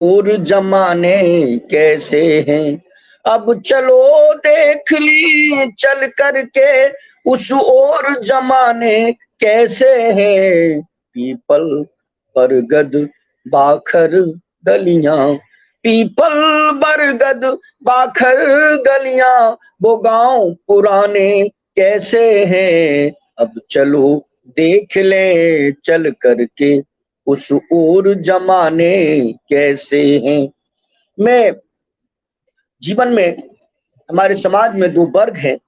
और जमाने कैसे हैं, अब चलो देख ली चल करके उस और जमाने कैसे हैं। पीपल बरगद बाखर गलियां, पीपल बरगद बाखर गलियां, वो गांव पुराने कैसे हैं, अब चलो देख ले चल करके उस और जमाने कैसे हैं। मैं जीवन में हमारे समाज में दो वर्ग हैं,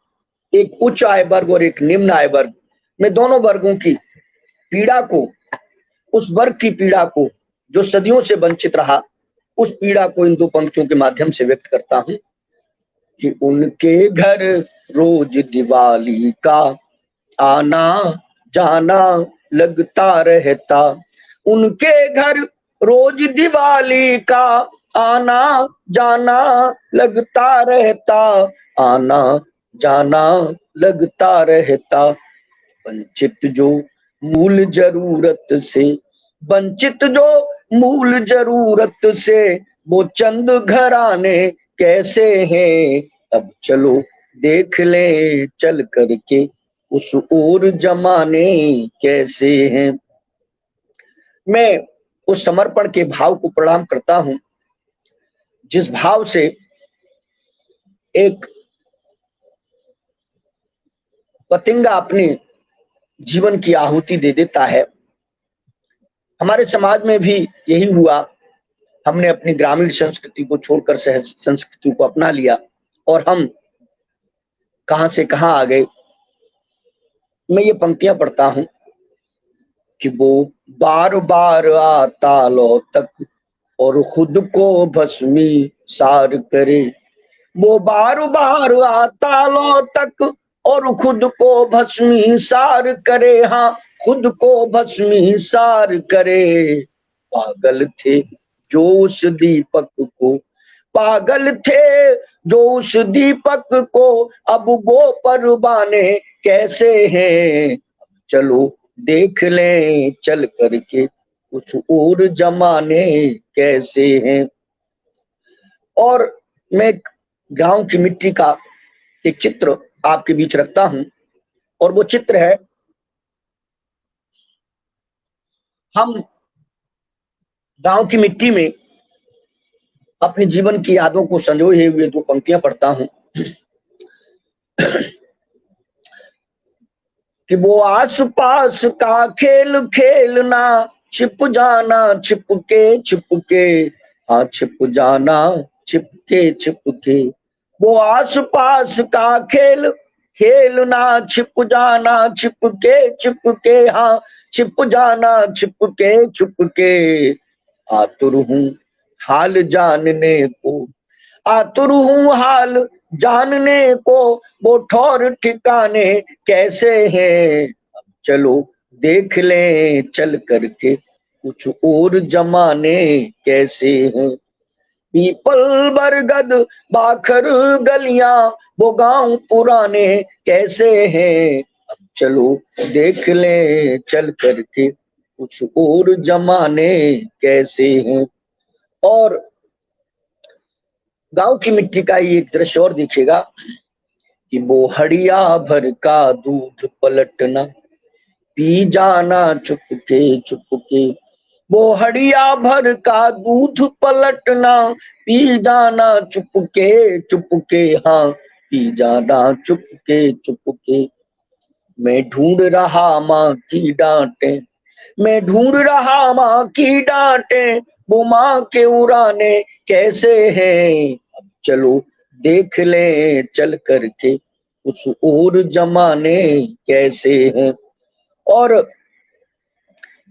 एक उच्च आय वर्ग और एक निम्न आय वर्ग। मैं दोनों वर्गों की पीड़ा को, उस वर्ग की पीड़ा को जो सदियों से वंचित रहा, उस पीड़ा को इन दो पंक्तियों के माध्यम से व्यक्त करता हूं कि उनके घर रोज दिवाली का आना जाना लगता रहता, उनके घर रोज दिवाली का आना जाना लगता रहता, आना जाना लगता रहता। वंचित जो मूल जरूरत से, वंचित जो मूल जरूरत से, वो चंद घराने कैसे हैं, अब चलो देख ले चल करके उस और जमाने कैसे हैं। मैं उस समर्पण के भाव को प्रणाम करता हूं जिस भाव से एक पतिंगा अपने जीवन की आहुति दे देता है। हमारे समाज में भी यही हुआ, हमने अपनी ग्रामीण संस्कृति को छोड़कर शहर संस्कृति को अपना लिया और हम कहां से कहां आ गए। मैं ये पंक्तियां पढ़ता हूं कि वो बार बार आता लो तक और खुद को भस्मी सार करे, वो बार बार आता लो तक और खुद को भस्मी सार करे, हाँ खुद को भस्मी सार करे। पागल थे जो उस दीपक को, पागल थे जो उस दीपक को, अब वो परवाने कैसे हैं, चलो देख लें चल करके कुछ और जमाने कैसे हैं। और मैं गांव की मिट्टी का एक चित्र आपके बीच रखता हूं और वो चित्र है, हम गांव की मिट्टी में अपने जीवन की यादों को संजोए हुए दो पंक्तियां पढ़ता हूं कि वो आस पास का खेल खेलना, छिप जाना छिपके छिपके, हाँ छिप जाना छिपके छिपके, वो आस पास का खेल खेलना, छिप जाना छिपके छिपके, हाँ छिप जाना छिपके छिपके। आतुर हूँ हाल जानने को, आतुर हूँ हाल जानने को, वो ठौर ठिकाने कैसे हैं, चलो देख लें चल करके कुछ और जमाने कैसे हैं। पीपल बरगद बाखर गलियां, वो गांव पुराने कैसे हैं, अब चलो देख लें चल करके कुछ और जमाने कैसे हैं। और गांव की मिट्टी का ही एक दृश्य और दिखेगा कि वो हड़िया भर का दूध पलटना, पी जाना चुपके चुपके, वो हड़िया भर का दूध पलटना, पी जाना चुपके चुपके, हाँ पी जाना चुपके चुपके। मैं ढूंढ रहा माँ की डांटे, मैं ढूंढ रहा माँ की डांटे, वो माँ के उराने कैसे हैं, अब चलो देख ले चल करके कुछ और जमाने कैसे हैं। और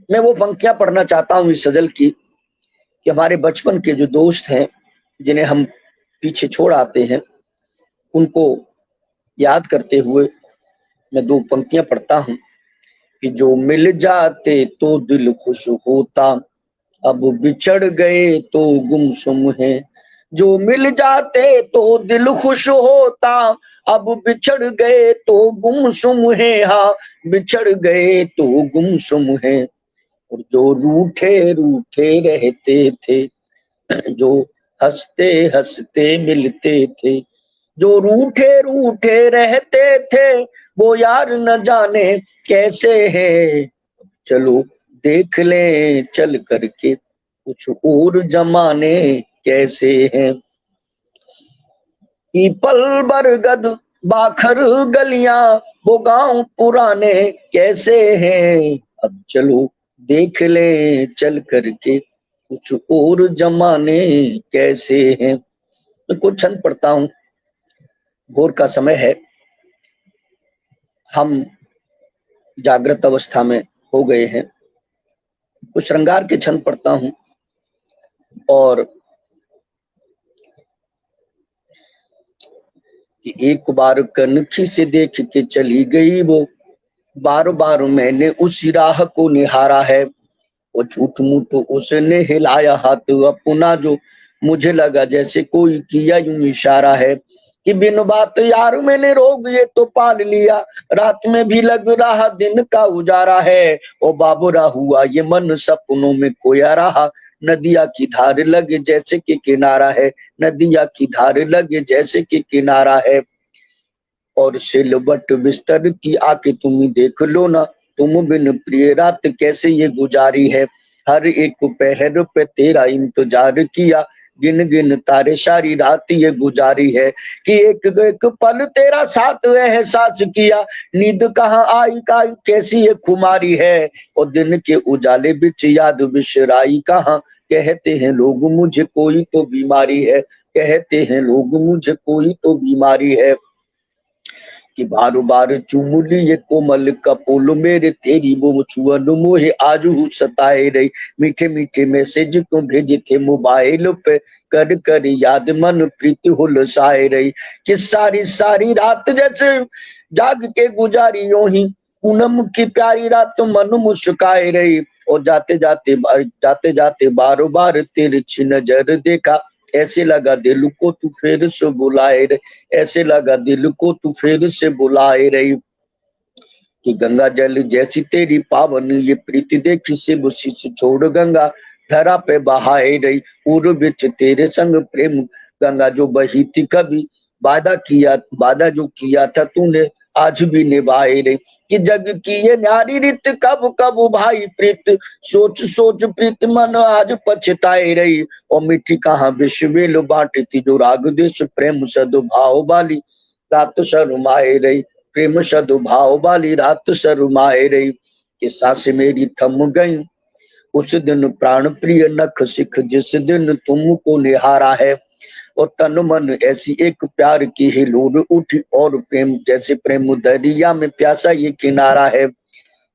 मैं वो पंक्तियां पढ़ना चाहता हूँ इस सजल की कि हमारे बचपन के जो दोस्त हैं जिन्हें हम पीछे छोड़ आते हैं, उनको याद करते हुए मैं दो पंक्तियां पढ़ता हूँ कि जो मिल जाते तो दिल खुश होता, अब बिछड़ गए तो गुमसुम है, जो मिल जाते तो दिल खुश होता, अब बिछड़ गए तो गुमसुम है, हाँ बिछड़ गए तो गुमसुम है। और जो रूठे रूठे रहते थे जो हंसते हंसते मिलते थे, जो रूठे रूठे रहते थे, वो यार न जाने कैसे हैं। चलो देख ले चल करके कुछ और जमाने कैसे हैं। पीपल बरगद बाखर गलियां वो गांव पुराने कैसे हैं। अब चलो देख ले चल करके कुछ और जमाने कैसे हैं। मैं कुछ छंद पढ़ता हूँ। भोर का समय है, हम जागृत अवस्था में हो गए हैं। कुछ श्रृंगार के छंद पढ़ता हूँ। और कि एक बार कनखी से देख के चली गई वो, बार बार मैंने उसी राह को निहारा है। वो झूठ मूठ उसने हिलाया हाथ अपना, जो मुझे लगा जैसे कोई किया यूं इशारा है। कि बिन बात यार मैंने रोग ये तो पाल लिया, रात में भी लग रहा दिन का उजारा है। ओ बाबुरा हुआ ये मन सपनों में खोया रहा, नदिया की धार लगे जैसे कि किनारा है, नदिया की धार लगे जैसे कि किनारा है। और सिलवट बिस्तर की आके तुम ही देख लो ना, तुम बिन प्रिय रात कैसे ये गुजारी है। हर एक पहर पे तेरा इंतजार किया, गिन गिन तारे सारी रात ये गुजारी है। कि एक एक पल तेरा साथ एहसास किया, नींद कहाँ आई का कैसी ये खुमारी है। और दिन के उजाले बिच याद बिसराई कहाँ, कहते हैं लोग मुझे कोई तो बीमारी है, कहते हैं लोग मुझे कोई तो बीमारी है। कि बार बार चूम लिए कोमल कपोल मेरे, तेरी वो छुअन मोहे आज सताए रही। मीठे मीठे मैसेज को भेजे थे मोबाइल पे, कर कर याद मन प्रीति हुलसाए रही। कि सारी सारी रात जैसे जाग के गुजारी यूं ही, पूनम की प्यारी रात मन मुस्काए रही। और जाते जाते बार बार तिरछी नजर देखा, ऐसे लगा दिल को तू फिर से बुलाए रे, ऐसे लगा दिल को तू फिर से बुलाए रही। कि गंगा जल जैसी तेरी पावन ये प्रीति देखी से बुशी से छोड़ गंगा धरा पे बहाए रही। पूर्व बिच तेरे संग प्रेम गंगा जो बही थी कभी, वादा जो किया था तूने आज भी निभाए रही। कि जग की ये न्यारी रीत कब कब भाई प्रीत, सोच सोच प्रीत मन आज पछताए रही। और मिट्टी कहाँ विश्वेल बांटी थी जो राग देश प्रेम सद्भाव वाली रात शर्माए रही, प्रेम सद्भाव वाली रात शर्माए रही। कि सांस मेरी थम गई उस दिन प्राण प्रिय नख सिख जिस दिन तुमको निहारा है। और तन मन ऐसी एक प्यार की ही लोर उठी, और प्रेम जैसे प्रेम दरिया में प्यासा ये किनारा है।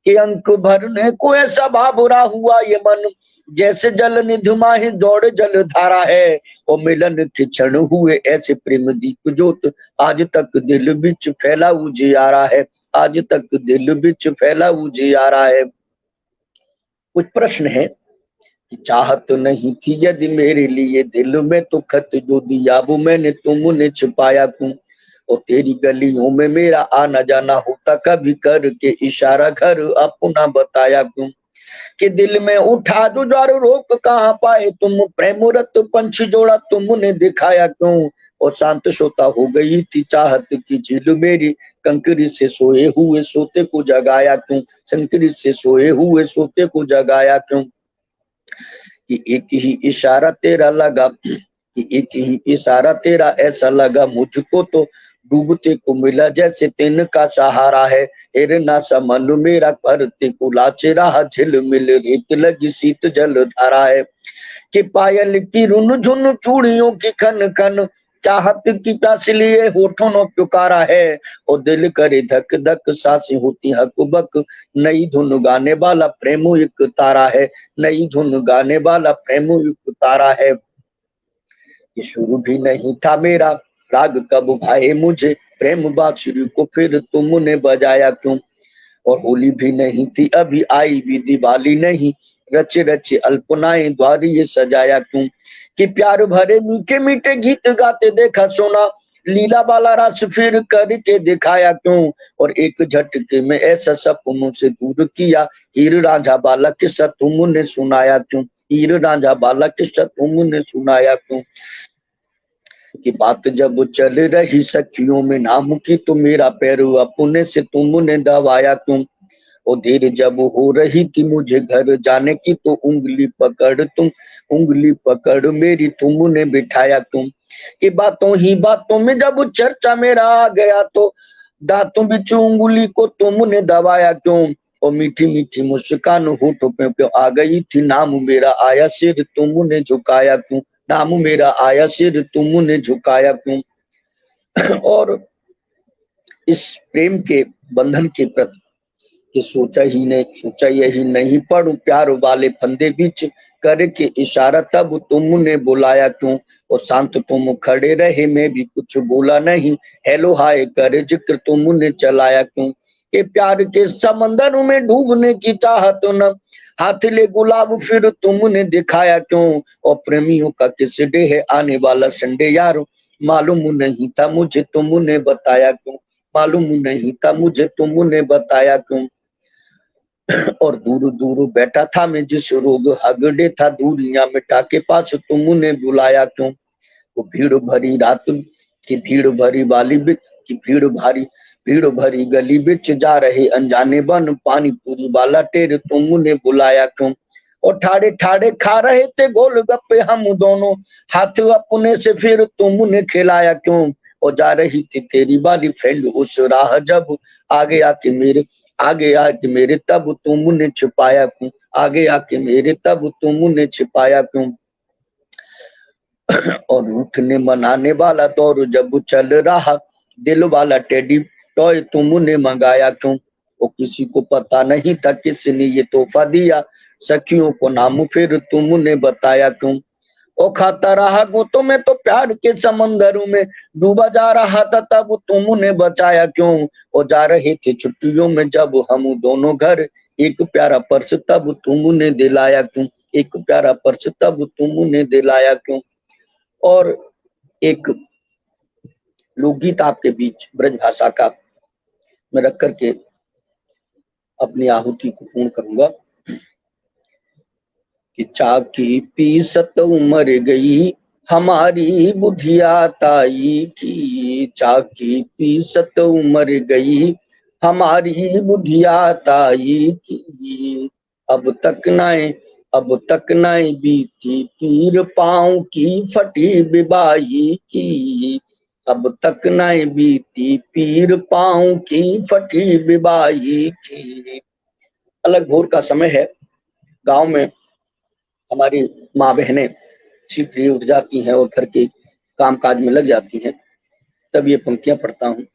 कि अंक भरने को ऐसा भावुरा हुआ ये मन, जैसे जल निधुमाही दौड़ जल धारा है। और मिलन के क्षण हुए ऐसे प्रेम दीप जोत, आज तक दिल बिच फैला उजियारा है, आज तक दिल बिच फैला उजियारा है। कुछ प्रश्न है। कि चाहत नहीं थी यदि मेरे लिए दिल में, तो खत जो दिया वो मैंने तुमने छिपाया क्यों। और तेरी गलियों में मेरा आना जाना होता कभी, करके इशारा घर अपना बताया क्यों। कि दिल में उठा जुझार रोक कहाँ पाए तुम, प्रेमरत पंछ जोड़ा तुमने दिखाया क्यों। और शांत सोता हो गई थी चाहत की झील मेरी, कंकरी से सोए हुए सोते को जगाया क्यों, कंकरी से सोए हुए सोते को जगाया क्यों। कि एक ही इशारा तेरा लगा, कि एक ही इशारा तेरा ऐसा लगा मुझको, तो डूबते को मिला जैसे तिन का सहारा है। हिरना सा मन मेरा भरते को लाचे रहा, झिलमिल रेत लगी शीत जल धारा है। कि पायल की रुन झुन चूड़ियों की खन खन, चाहत की प्यास लिए होठों ने पुकारा है। और दिल करे धक धक सांसें होती हक बक, नई धुन गाने वाला प्रेम एक तारा है, नई धुन गाने वाला प्रेम एक तारा है। ये शुरू भी नहीं था मेरा राग कब भाए मुझे, प्रेम बांसुरी को फिर तुमने बजाया क्यों। और होली भी नहीं थी अभी आई भी दिवाली नहीं, रचे रचे अल्पनाएं द्वारी ये सजाया क्यों। कि प्यार भरे मीठे मीठे गीत गाते देखा सोना, लीला वाला रस फिर करके दिखाया क्यों। और एक झटके में ऐसा सपनों से दूर किया, हीर रांझा वाला किस्सा तुमने सुनाया क्यों, हीर रांझा बाला किस्सा तुमने सुनाया क्यों, कि बात जब चल रही सखियों में नाम की तो मेरा पैर अपने से तुमने दबाया क्यों, और देर जब हो रही थी मुझे घर जाने की तो उंगली पकड़ मेरी तुमने बिठाया क्यों, कि बातों ही बातों में जब चर्चा मेरा आ गया तो दांतों बिच उंगली को तुमने दबाया क्यों, और मीठी मीठी मुस्कान होठों पे क्यों आ गई थी, नाम मेरा आया सिर तुमने झुकाया क्यों, नाम मेरा आया सिर तुमने झुकाया क्यों। और इस प्रेम के बंधन के प्रति कि सोचा यही नहीं पढ़ू प्यार वाले फंदे बीच करके इशारा तब तुमने बुलाया क्यों, और शांत तुम खड़े रहे मैं भी कुछ बोला नहीं, हेलो हाय कर जिक्र तुमने चलाया क्यों, कि प्यार के समंदर में डूबने की चाहत न हाथ ले गुलाब फिर तुमने दिखाया क्यों, और प्रेमियों का किस डे है आने वाला संडे यारो, मालूम नहीं था मुझे तुमने बताया क्यों, मालूम नहीं था मुझे तुमने बताया क्यों, और दूर दूर बैठा था मैं जिस रोग हगड़े था दूरियां मिटा के पास तुमने बुलाया क्यों, वो भीड़ भरी रात की भीड़ भरी वाली की भीड़ भरी गली बिच जा रहे अनजाने बन पानी पूरी वाला टेर तुमने बुलाया क्यों, और ठाड़े ठाड़े खा रहे थे गोलगप्पे हम दोनों हाथ अपने से फिर तुमने खिलाया क्यों, और जा रही थी तेरी वाली फ्रेंड उस राह जब आगे आके मेरे तब तुमने छुपाया क्यों, आगे आके मेरे तब तुमने छिपाया क्यों, और उठने मनाने वाला दौर जब चल रहा दिल वाला टेडी टॉय तुमने मंगाया क्यों, वो किसी को पता नहीं था किसने ये तोहफा दिया, सखियों को नाम फिर तुमने बताया क्यों, ओ खाता रहा गुतों में तो प्यार के समंदरों में डूबा जा रहा था तब तुमने बचाया क्यों, और जा रहे थे छुट्टियों में जब हम दोनों घर एक प्यारा पर्स तब तुमने दिलाया क्यों, एक प्यारा पर्स तब तुमने दिलाया क्यों। और एक लोकगीत आपके बीच ब्रज भाषा का मैं रख करके अपनी आहुति को पूर्ण करूंगा, कि चाकी पीसत उमर गई हमारी बुधिया ताई की, चाकी पीसत उमर गई हमारी बुधिया ताई की, अब तक नाए बीती पीर पाँव की फटी बिबाई की, अब तक नाए बीती पीर पाँव की फटी बिबाई की। अलग भोर का समय है, गांव में हमारी माँ बहनें शीघ्र उठ जाती हैं और घर के काम काज में लग जाती हैं, तब ये पंक्तियां पढ़ता हूँ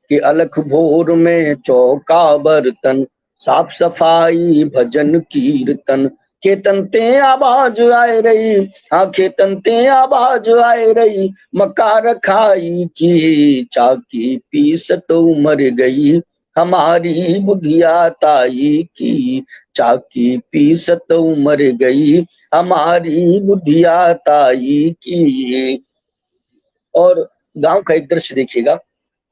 कि अलख भोर में चौका बर्तन साफ सफाई भजन कीर्तन, खेतनते आवाज आए रही, हाँ खेतनते आवाज आए रही मकार खाई की, चाकी पीसत उमर गई हमारी बुधिया ताई की, चाकी पीसत उमर गई हमारी बुधिया ताई की। और गांव का एक दृश्य देखिएगा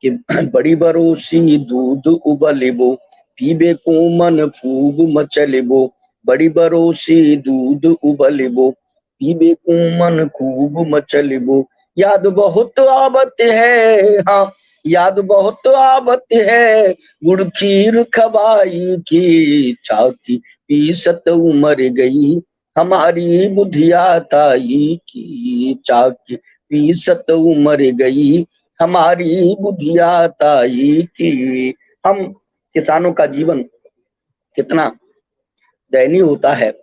कि बड़ी बरोसी दूध उबलेबो पीबे को मन फूब मचलेबो, बड़ी बरोसी दूध उबलेबो पीबे को मन खूब मचलेबो, याद बहुत आवत है, हाँ याद बहुत आवत है गुड़ खीर खबाई की, चाकी पीसत उमर गई हमारी बुधिया ताई की, चाकी पीसत उमर गई हमारी बुधिया ताई की। हम किसानों का जीवन कितना दयनीय होता है।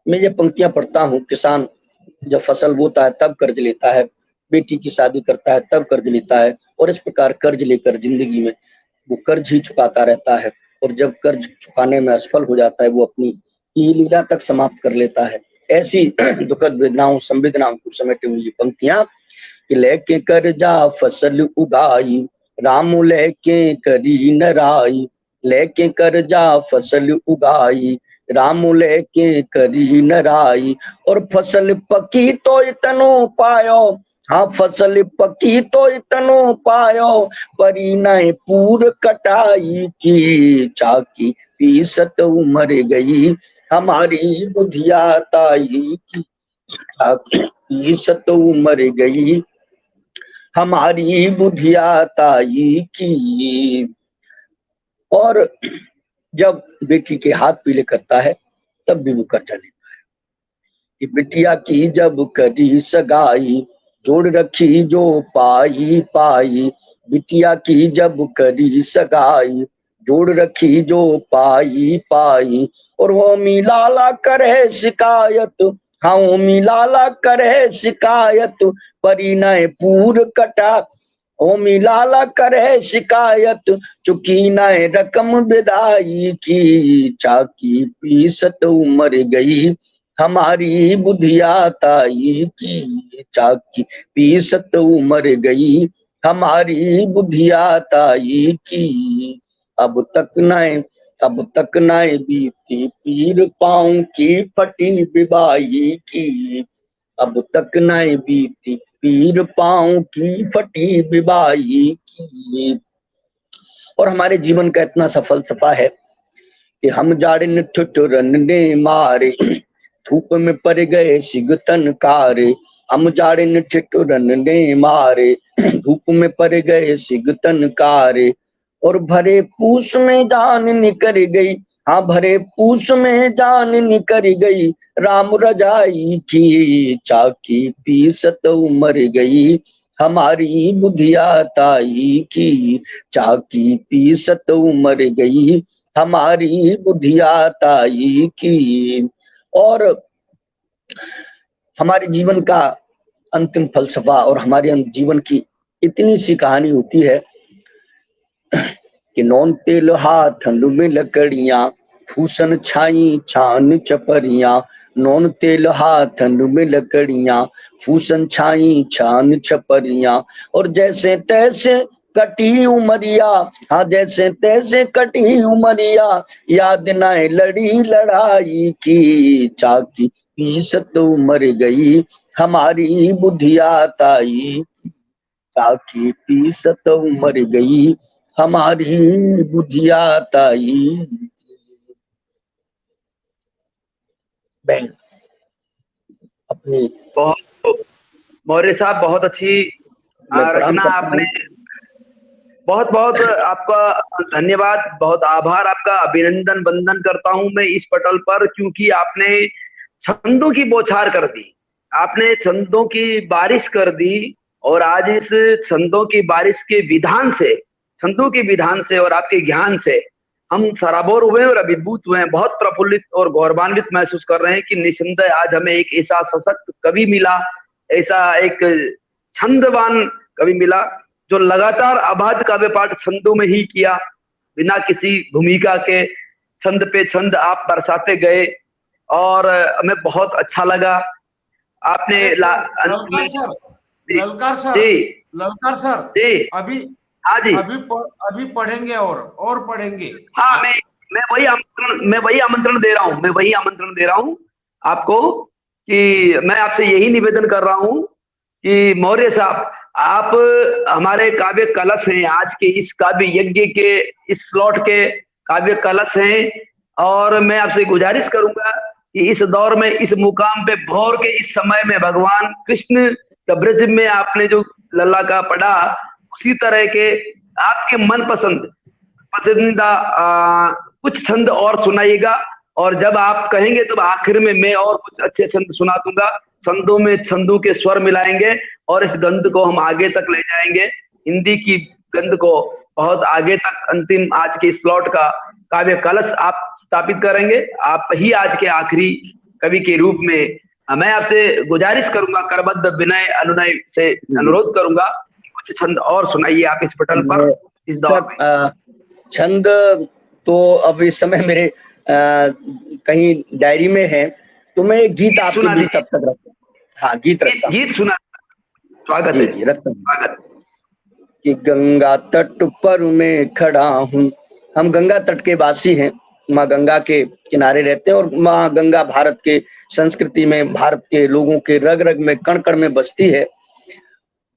मैं ये पंक्तियां पढ़ता हूँ, किसान जब फसल बोता है तब कर्ज लेता है, बेटी की शादी करता है तब कर्ज लेता है, और इस प्रकार कर्ज लेकर जिंदगी में वो कर्ज ही चुकाता रहता है, और जब कर्ज चुकाने में असफल हो जाता है वो अपनी लीला तक समाप्त कर लेता है। ऐसी दुखद वेदनाओं संवेदनाओं को समेटे हुए ये पंक्तियां कि लेके कर्जा फसल उगाई राम लेके करी नराई, लेके कर्जा फसल उगाई राम लेके करी नराई, और फसल पकी तो इतनो पायो, हाँ फसल पकी तो इतनो पायो परी नए पूर कटाई की, चाकी पीसत उमर गई हमारी बुधिया ताई की, चाकी सत उमर गई हमारी बुधिया ताई की। और जब बेटी के हाथ पीले करता है तब भी वो कर्जा लेता है कि बिटिया की जब करी सगाई, जोड़ रखी जो पाई पाई। बिटिया की जब करी सगाई, जोड़ रखी जो पाई पाई। और वो मिलाला करे शिकायत, हाँ वो मिलाला करे शिकायत, परिणय पूर कटा। ओ मिलाला करे शिकायत, चुकी न रकम विदाई की। चाकी पीसत उमर गई हमारी बुधिया ताई की। चाकी पीसत उमर गई हमारी बुधिया ताई की। अब तक न बीती पीर पाँव की फटी बिबाई की। अब तक न बीती पीर पाँव की फटी बिबाई की। और हमारे जीवन का इतना सफल सफा है कि हम जाड़िन ठुठुरन ने मारे, धूप में पड़ गए सिगतन कारे। हम जाड़िन ठिठुरन ने मारे, धूप में पड़ गए सिगतन कारे। और भरे पूस में जान निकल गई, हाँ भरे पूस में जान निकल गई राम रजाई की। चाकी पीसत उमर गई हमारी बुधिया ताई की। चाकी पीसत उमर गई हमारी बुधिया ताई की। और हमारे जीवन का अंतिम फलसफा और हमारे जीवन की इतनी सी कहानी होती है कि नौन तेल हाथ ठंड में लकड़ियां, फूसन छाई छान छपरियां। नौन तेल हाथ ठंड में लकड़ियां, फूसन छाई छान छपरियां। और जैसे तैसे कटी उमरिया, हाँ जैसे तैसे कटी उमरिया, याद न लड़ी लड़ाई की। चाकी पीसत उमर गई हमारी बुधिया ताई। चाकी पीसत उमर गई हमारी बुधिया ताई। बहन अपनी बहुत मौर्य साहब, बहुत अच्छी मैं प्रणाम रचना करता आपने। हूँ। बहुत बहुत आपका धन्यवाद, बहुत आभार आपका, अभिनंदन वंदन करता हूं मैं इस पटल पर, क्योंकि आपने छंदों की बौछार कर दी, आपने छंदों की बारिश कर दी। और आज इस छंदों की बारिश के विधान से, छंदों के विधान से और आपके ज्ञान से हम सराबोर हुए और अभिभूत हुए हैं। बहुत प्रफुल्लित और गौरवान्वित महसूस कर रहे हैं कि निस्संदेह आज हमें एक ऐसा सशक्त कवि मिला, ऐसा एक छंदवान कवि मिला, जो लगातार अबाध काव्य पाठ छंदों में ही किया, बिना किसी भूमिका के छंद पे छंद आप बरसाते गए। और हमें बहुत अच्छा लगा। आपने अरे सर, अंत में जी ललकार सर, जी ललकार सर, जी अभी हाँ जी अभी पढ़ेंगे और पढ़ेंगे। हाँ, मैं वही आमंत्रण दे रहा हूँ, मैं वही आमंत्रण दे रहा हूँ आपको, कि मैं आपसे यही निवेदन कर रहा हूँ कि मौर्य साहब, आप हमारे काव्य कलश हैं, आज के इस काव्य यज्ञ के इस स्लॉट के काव्य कलश हैं। और मैं आपसे गुजारिश करूंगा कि इस दौर में, इस मुकाम पे, भौर के इस समय में, भगवान कृष्ण का ब्रज में आपने जो लल्ला का पढ़ा, उसी तरह के आपके मनपसंद पसंदीदा कुछ छंद और सुनाइएगा। और जब आप कहेंगे तो आखिर में मैं और कुछ अच्छे छंद सुना दूंगा। छंदों में छंदों के स्वर मिलाएंगे और इस गंध को हम आगे तक ले जाएंगे, हिंदी की गंध को बहुत आगे तक। अंतिम आज के स्लॉट का काव्य कलश आप स्थापित करेंगे, आप ही आज के आखिरी कवि के रूप में। मैं आपसे गुजारिश करूंगा, करबद्ध विनय अनुनय से अनुरोध करूंगा कि कुछ छंद और सुनाइए आप इस पटल पर, इस दौर में। छंद तो अब इस समय मेरे कहीं डायरी में है, तो मैं गीत आपके बीच तब तक रखता हूँ। हाँ गीत रखता हूँ। गीत सुना, स्वागत जी है। जी रखता हूँ। स्वागत। कि गंगा तट पर मैं खड़ा हूँ। हम गंगा तट के वासी हैं, माँ गंगा के किनारे रहते हैं। और माँ गंगा भारत के संस्कृति में, भारत के लोगों के रग रग में, कण कण में बसती है।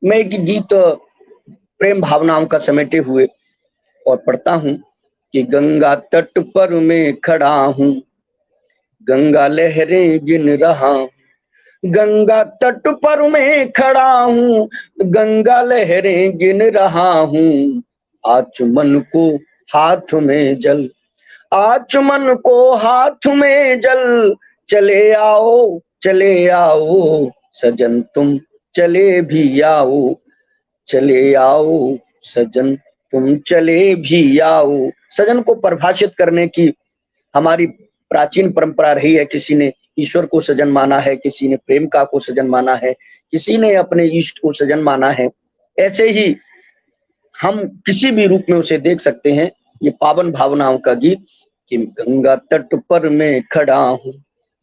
मैं एक गीत प्रेम भावनाओं का समेटे हुए और पढ़ता हूँ कि गंगा तट पर मैं खड़ा हूँ, गंगा लहरें गिन रहा हूँ, गंगा तट पर मैं खड़ा हूँ, गंगा लहरें गिन रहा हूँ। आचमन को हाथ में जल, आचमन को हाथ में जल, चले आओ चले आओ सजन तुम चले भी आओ, चले आओ सजन तुम चले भी आओ। सजन को परिभाषित करने की हमारी प्राचीन परंपरा रही है। किसी ने ईश्वर को सजन माना है, किसी ने प्रेमिका को सजन माना है, किसी ने अपने इष्ट को सजन माना है। ऐसे ही हम किसी भी रूप में उसे देख सकते हैं। ये पावन भावनाओं का गीत कि गंगा तट पर मैं खड़ा हूँ,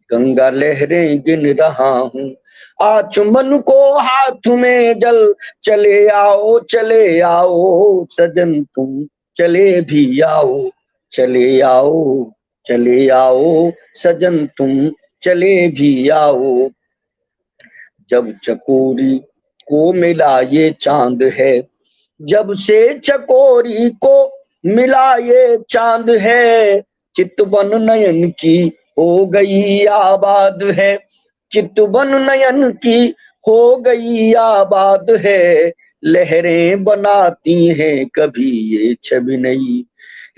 गंगा लहरें गिन रहा हूँ, आचमन को हाथ में जल, चले आओ सजन तुम चले भी आओ, चले आओ सजन तुम चले भी आओ। जब चकोरी को मिला ये चांद है, जब से चकोरी को मिला ये चांद है, चितवन नयन की हो गई आबाद है, चितवन नयन की हो गई आबाद है। लहरें बनाती हैं कभी ये छवि नई,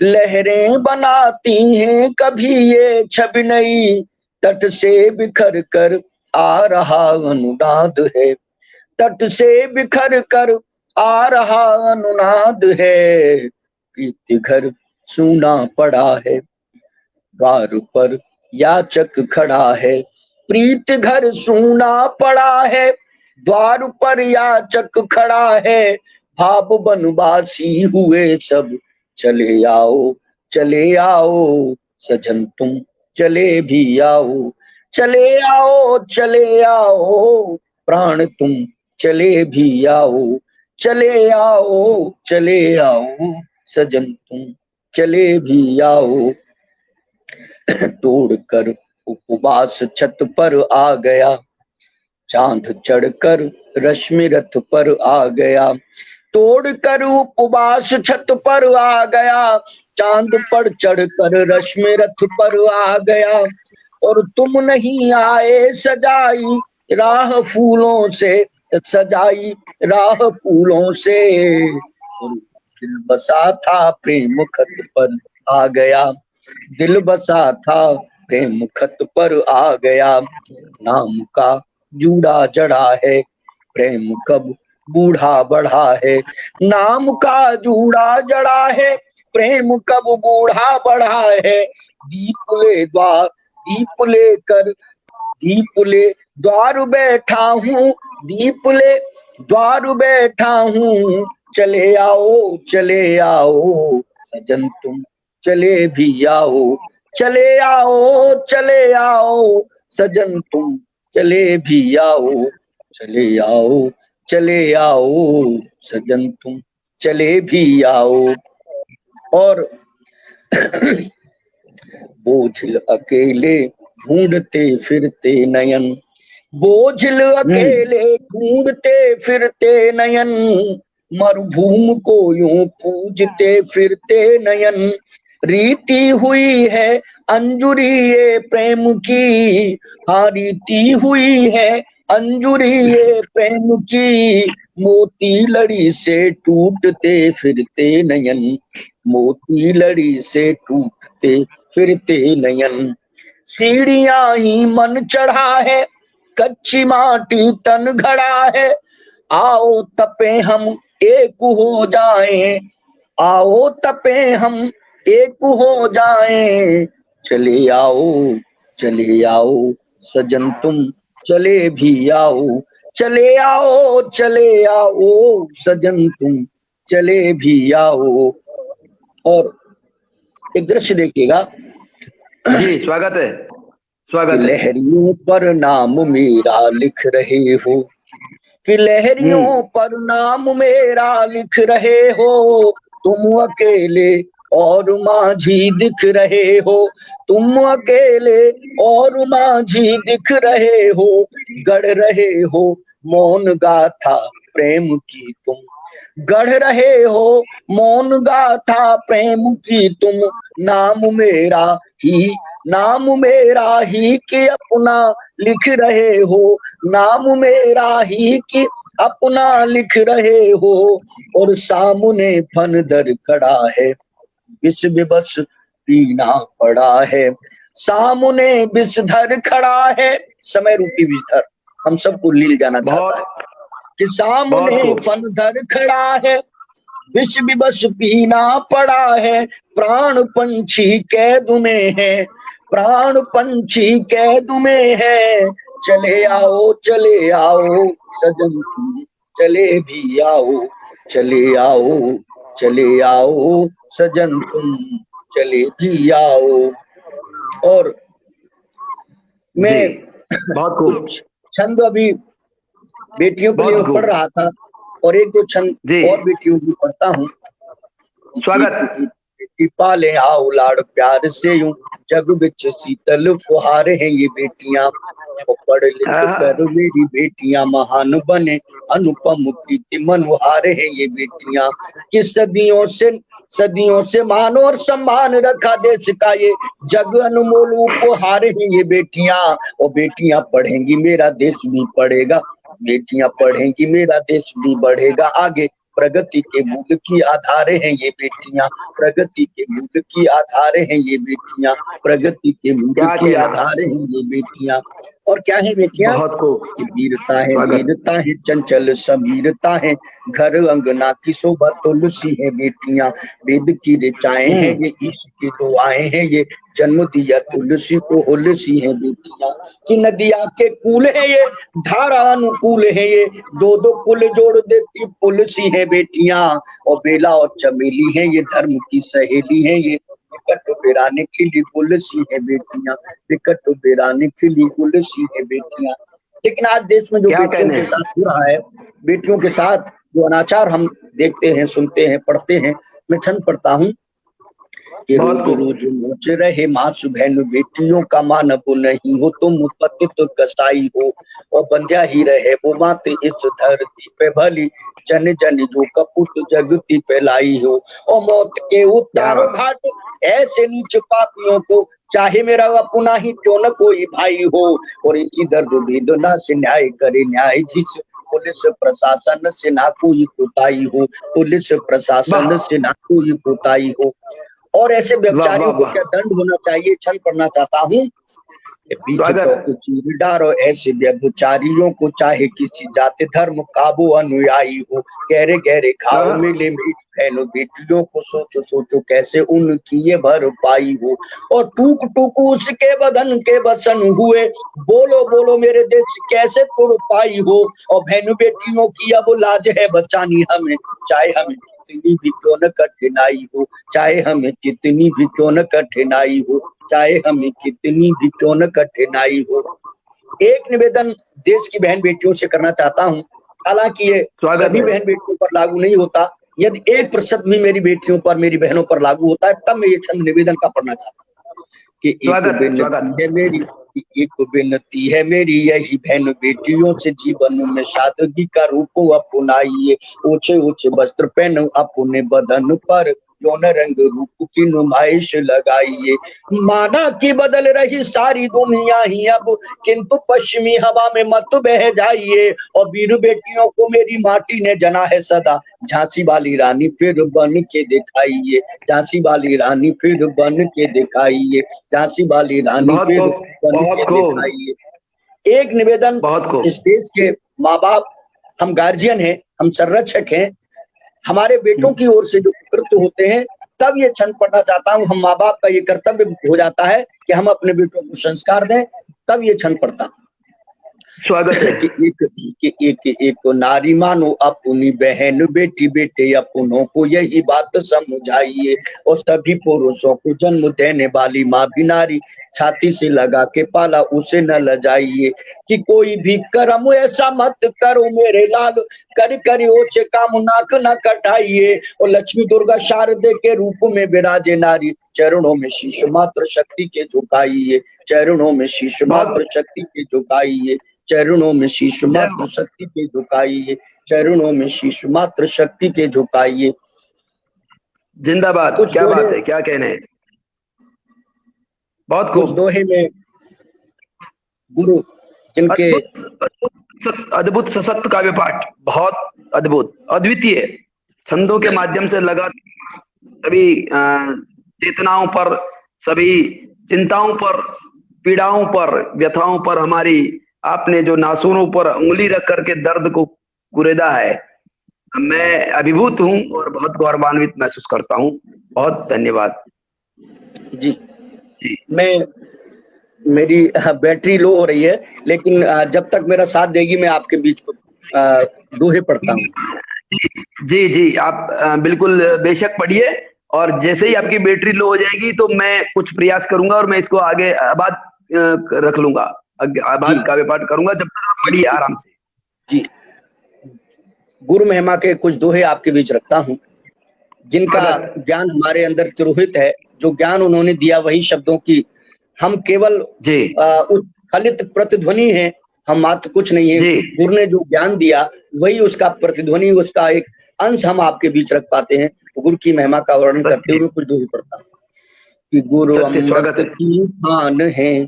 लहरें बनाती हैं कभी ये छवि नई, तट से बिखर कर आ रहा अनुनाद है, तट से बिखर कर आ रहा अनुनाद है। प्रीति घर सूना पड़ा है, द्वार पर याचक खड़ा है, प्रीत घर सूना पड़ा है, द्वार पर याचक खड़ा है। भाव बनवासी हुए सब, चले आओ सजन तुम चले भी आओ, चले आओ प्राण तुम चले भी आओ, चले आओ सजन तुम चले भी आओ। तोड़कर उपवास छत पर आ गया, चांद चढ़कर रश्मि रथ पर आ गया, तोड़कर उपवास छत पर आ गया, चांद पर चढ़कर रश्मि रथ पर आ गया। और तुम नहीं आए सजाई राह फूलों से, सजाई राह फूलों से, और दिल बसा था प्रेम खत पर आ गया, दिल बसा था प्रेम खत पर आ गया। नाम का जूड़ा जड़ा है, प्रेम कब बूढ़ा बढ़ा है, नाम का जूड़ा जड़ा है, प्रेम कब बूढ़ा बढ़ा है। दीप ले द्वार, दीप लेकर, दीप ले द्वार बैठा हूँ, दीप ले द्वार बैठा हूँ, चले आओ सजन तुम चले भी आओ, चले आओ सजन तुम चले भी आओ, चले आओ सजन तुम चले भी आओ। और बोझिल अकेले ढूंढते फिरते नयन, बोझिल अकेले ढूंढते फिरते नयन, मरुभूमि को यूं पूजते फिरते नयन। रीति हुई है अंजुरी ये प्रेम की, हाँ रीति हुई है अंजुरी ये प्रेम की, मोती लड़ी से टूटते फिरते नयन, मोती लड़ी से टूटते फिरते नयन। सीढ़ियां ही मन चढ़ा है, कच्ची माटी तन घड़ा है, आओ तपे हम एक हो जाएं, आओ तपे हम एक हो जाएं। चले आओ सजन तुम चले भी आओ, चले आओ सजन तुम चले भी आओ। और एक दृश्य देखिएगा जी, स्वागत है, स्वागत है। लहरियों पर नाम मेरा लिख रहे हो, कि लहरियों पर नाम मेरा लिख रहे हो, तुम अकेले और माझी दिख रहे हो, तुम अकेले और माझी दिख रहे हो, गढ़ रहे हो मौन गाथा प्रेम की तुम, गढ़ रहे हो मौन गाथा प्रेम की तुम, नाम मेरा ही नाम मेरा ही कि अपना लिख रहे हो, नाम मेरा ही कि अपना लिख रहे हो, और सामने फनदर खड़ा है, विष विवश पीना पड़ा है। सामने विषधर खड़ा है, समय रूपी विषधर हम सबको लील जाना चाहता है, बहुत कि बहुत सामने खूब। फनधर खड़ा है, विष विवश पीना पड़ा है, प्राण पंछी कैद में है, प्राण पंछी कैद में है, चले आओ सजन तुम, चले भी आओ, चले आओ सजन तुम, चले भी आओ। और जी मैं बहुत खूब। कुछ छंद अभी बेटियों के लिए बहुत पढ़ खूब रहा था, और एक दो छंद जी। और बेटियों की पढ़ता हूँ। स्वागत। बेटी पाले आओ लाड़ प्यार से यूं, जग बिच शीतल फुहार हैं ये बेटियां, और पढ़ लिख कर मेरी बेटियां महान बने, अनुपम प्रीति मनोहार हैं ये बेटियां, कि सदियों से मान और सम्मान रखा देश का ये जग अनमोल उपहार हैं ये बेटियां, और बेटियां पढ़ेंगी मेरा देश भी पढ़ेगा, बेटियां पढ़ेंगी मेरा देश भी बढ़ेगा आगे, प्रगति के मूल की आधारे हैं ये बेटियां, प्रगति के मूल की आधारे हैं ये बेटियां, प्रगति के मूल क्या की कहना। आधारे हैं ये बेटियां। और क्या है बेटियां? बहुत खूब। कि स्वागत। वीरता है चंचल समीरता है, घर अंगना की शोभा तुलसी है बेटियां, वेद की ऋचाएं हैं ये, ईश की दुआएं हैं ये, जन्म दिया तुलसी को हुलसी है बेटियां, कि नदिया के कूल है ये, धारा अनुकूल है ये, दो दो कुल जोड़ देती पुल सी है बेटियां, और बेला और चमेली है ये, धर्म की सहेली है ये, विकट बेराने खिली गुल सी है बेटियां, विकट बेराने खिली गुल सी है बेटियां। लेकिन आज देश में जो क्या बेटियों कहने। के साथ हो रहा है, बेटियों के साथ जो अनाचार हम देखते हैं, सुनते हैं, पढ़ते हैं, मैं छंद पढ़ता हूँ कि बहुत रोज खूब। रोज नोच रहे मासु बहन बेटियों का मानव नहीं हो, तुम पतित कसाई हो, और बंध्या ही रहे वो मात इस धरती पे भली, जन जन जो कपूत जगती पे लाई हो, और मौत के क्या उतारो बात। घाट ऐसे नीच पापियों को, चाहे मेरा अपना ही क्यों न कोई भाई हो, और इसी दर्द वेदना से न्याय करे न्यायाधीश, पुलिस प्रशासन से ना कोई कोताही हो, पुलिस प्रशासन वाह से ना कोई कोताही हो। और ऐसे वाह वाह व्यभिचारियों को वाह। क्या दंड होना चाहिए, छंद पढ़ना चाहता हूँ। कि बीच चौक स्वागत। चीर डारो ऐसे व्यभिचारियों को, चाहे किसी जाति धर्म का वो अनुयायी हो, गहरे गहरे घाव मिले मेरी बहनों बेटियों को, सोचो सोचो कैसे उनकी ये भरपाई हो, और टूक टूक उसके बदन के बसन हुए, बोलो बोलो मेरे देश कैसे तुरपाई हो, और बहनों बेटियों की अब लाज है बचानी हमें, चाहे हमें कितनी भी क्यों न कठिनाई हो, चाहे हमें कितनी भी क्यों न कठिनाई हो, चाहे हमें कितनी भी क्यों न कठिनाई हो। एक निवेदन देश की बहन बेटियों से करना चाहता हूँ, हालांकि ये स्वागत सभी है। बहन बेटियों पर लागू नहीं होता, यदि 1% भी मेरी बेटियों पर, मेरी बहनों पर लागू होता है, तब मैं ये छंद निवेदन का पढ़ना चाहता हूँ कि स्वागत स्वागत। एक विनती है मेरी यही बहन बेटियों से, जीवन में सादगी का रूप अपनाइए, ऊंचे ऊंचे वस्त्र पहनो अपने बदन पर, यौन रंग रूप की नुमाइश लगाइए, माना कि बदल रही सारी दुनिया ही अब, किंतु पश्चिमी हवा में मत बह जाइए, और वीर बेटियों को मेरी माटी ने जना है सदा, झांसी वाली रानी फिर बन के दिखाइए, झांसी वाली रानी फिर बन के दिखाइए, झांसी वाली रानी बहुत फिर खूब। बन के बहुत खूब। दिखाइए। एक निवेदन, बहुत खूब। इस देश के माँ बाप, हम गार्जियन हैं, हम संरक्षक हैं, हमारे बेटों की ओर से जो कृत्य होते हैं, तब ये छंद पढ़ना चाहता हूँ। हम माँ बाप का ये कर्तव्य हो जाता है कि हम अपने बेटों को संस्कार दें, तब ये छंद पढ़ता हूँ। स्वागत है। कि एक नारी मानो अपनी बहन, बेटी बेटे अपनों को यही बात समझाइए, और सभी पुरुषों को जन्म देने वाली माँ भी नारी, छाती से लगा के पाला उसे न लजाइए, कि कोई भी कर्म ऐसा मत करो मेरे लाल, कर कर ओछे काम नाक न कटाइए, और लक्ष्मी दुर्गा शारदे के रूप में विराजे नारी, चरणों में शीश मात्र शक्ति के झुकाइए, चरणों में शीश मात्र शक्ति के झुकाइए, चरणों में शीश मात्र शक्ति के झुकाइए, चरणों में शीश मात्र शक्ति के झुकाइए। जिंदाबाद। कुछ क्या दोहे, बात है, क्या कहने हैं। बहुत कुछ खूब। दोहे में गुरु जिनके अद्भुत सशक्त काव्य पाठ, बहुत अद्भुत, अद्वितीय, छंदों के माध्यम से लगा सभी चेतनाओं पर, सभी चिंताओं पर, पीड़ाओं पर, व्यथाओं पर हमारी आपने जो नासूरों पर उंगली रख करके दर्द को कुरेदा है, मैं अभिभूत हूं और बहुत गौरवान्वित महसूस करता हूं। बहुत धन्यवाद जी। जी। मैं मेरी बैटरी लो हो रही है, लेकिन जब तक मेरा साथ देगी मैं आपके बीच दोहे पढ़ता हूँ। जी जी, आप बिल्कुल बेशक पढ़िए, और जैसे ही आपकी बैटरी लो हो जाएगी तो मैं कुछ प्रयास करूंगा और मैं इसको आगे आबाद रख लूंगा, जी आबाद काव्य पाठ करूंगा, जब तक आप पढ़िए आराम से। जी। गुरु महिमा के कुछ दोहे आपके बीच रखता हूँ, जिनका स्वागत। ज्ञान हमारे अंदर तिरोहित है। जो ज्ञान उन्होंने दिया वही शब्दों की हम केवल जी उस फलित प्रतिध्वनि है, हम मात्र कुछ नहीं है। जी गुरु ने जो ज्ञान दिया वही उसका प्रतिध्वनि, उसका एक अंश हम आपके बीच रख पाते हैं। गुरु की महिमा का वर्णन करते सत्य, हुए कुछ दोहे पढ़ता हूँ कि गुरु सत्य, अमृत स्वागत है। की खान है,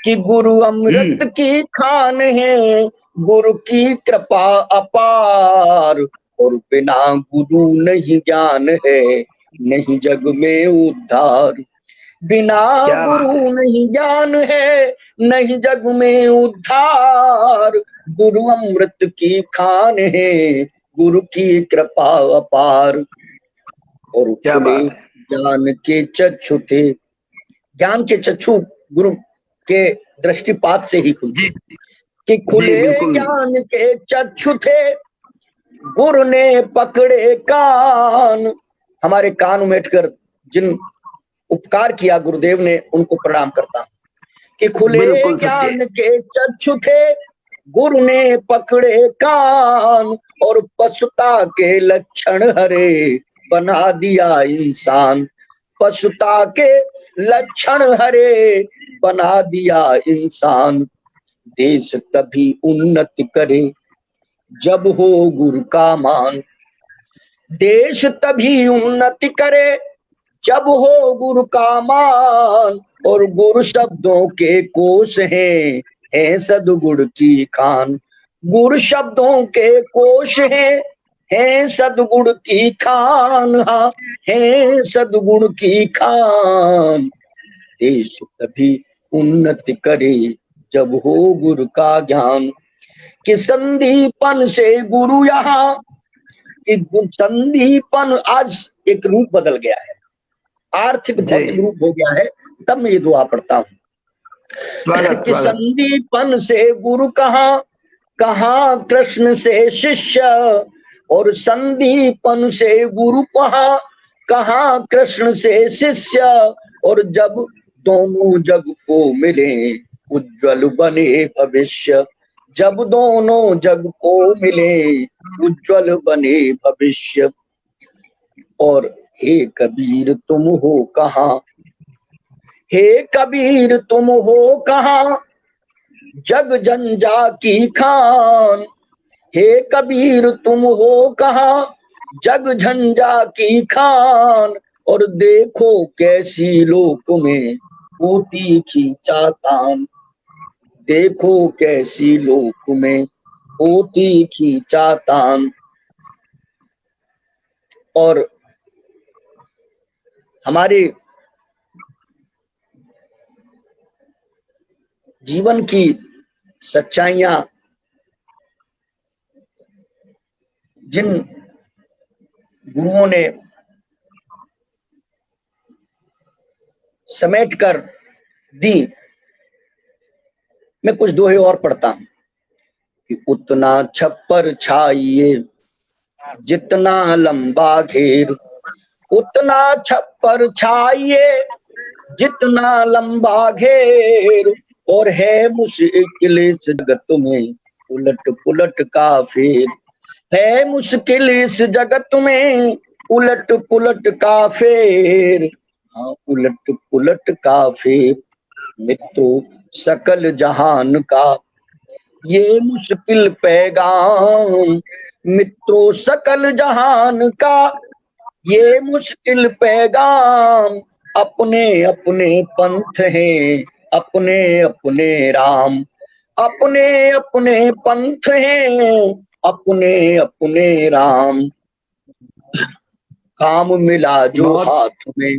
कि गुरु अमृत की खान है, गुरु की कृपा अपार, और बिना गुरु नहीं ज्ञान है, नहीं जग में उद्धार। बिना क्या बात गुरु है। नहीं ज्ञान है, नहीं जग में उद्धार। गुरु अमृत की खान है, गुरु की कृपा अपार, और क्या खुले बात है। ज्ञान के चक्षु थे। ज्ञान के चक्षु गुरु के दृष्टिपात से ही खुलते जी हैं, कि जी खुले बिल्कुल। ज्ञान के चक्षु थे, गुरु ने पकड़े कान। हमारे कान उमेटकर जिन उपकार किया गुरुदेव ने, उनको प्रणाम करता हूं कि खुले बिल्कुल सत्य। ज्ञान के चक्षु थे, गुरु ने पकड़े कान, और पशुता के लक्षण हरे, बना दिया इंसान। पशुता के लक्षण हरे, बना दिया इंसान। देश तभी उन्नति करे, जब हो गुरु का मान। देश तभी उन्नति करे, जब हो गुरु का मान, और गुरु शब्दों के कोश हैं सदगुण की खान। गुरु शब्दों के कोश हैं सदगुण की खान, हाँ है सदगुण की खान। देश तभी उन्नति करे, जब हो गुरु का ज्ञान। कि संदीपन से गुरु यहाँ, कि संदीपन आज एक रूप बदल गया है, आर्थिक जी, भौतिक रूप हो गया है। तब मैं ये दुआ पढ़ता हूँ स्वागत कि स्वागत। संदीपन से गुरु कहाँ, कहाँ कृष्ण से शिष्य, और संदीपन से गुरु कहाँ, कहाँ कृष्ण से शिष्य। और जब दोनों जग को मिले, उज्जवल बने भविष्य। जब दोनों जग को मिले, उज्जवल बने भविष्य। और हे कबीर तुम हो कहाँ, हे कबीर तुम हो कहाँ, जग जंजा की खान। हे कबीर तुम हो कहाँ, जग झंझा की खान। और देखो कैसी लोक में होती खींचातान। देखो कैसी लोक में होती खींचातान। और हमारे जीवन की सच्चाइयां जिन गुरुओं ने समेट कर दी, मैं कुछ दोहे और पढ़ता हूं कि उतना छप्पर छाइए जितना लंबा घेर, उतना छप्पर छाइए जितना लंबा घेर। और है मुश्किल इस जगत में उलट पुलट का फेर। है मुश्किल इस जगत में उलट पुलट का फेर, हाँ उलट पुलट का फेर। मित्रों सकल जहान का ये मुश्किल पैगाम, मित्रों सकल जहान का ये मुश्किल पैगाम। अपने अपने पंथ हैं, अपने अपने राम, अपने अपने पंथ हैं, अपने अपने राम। काम मिला जो बहुत हाथ में,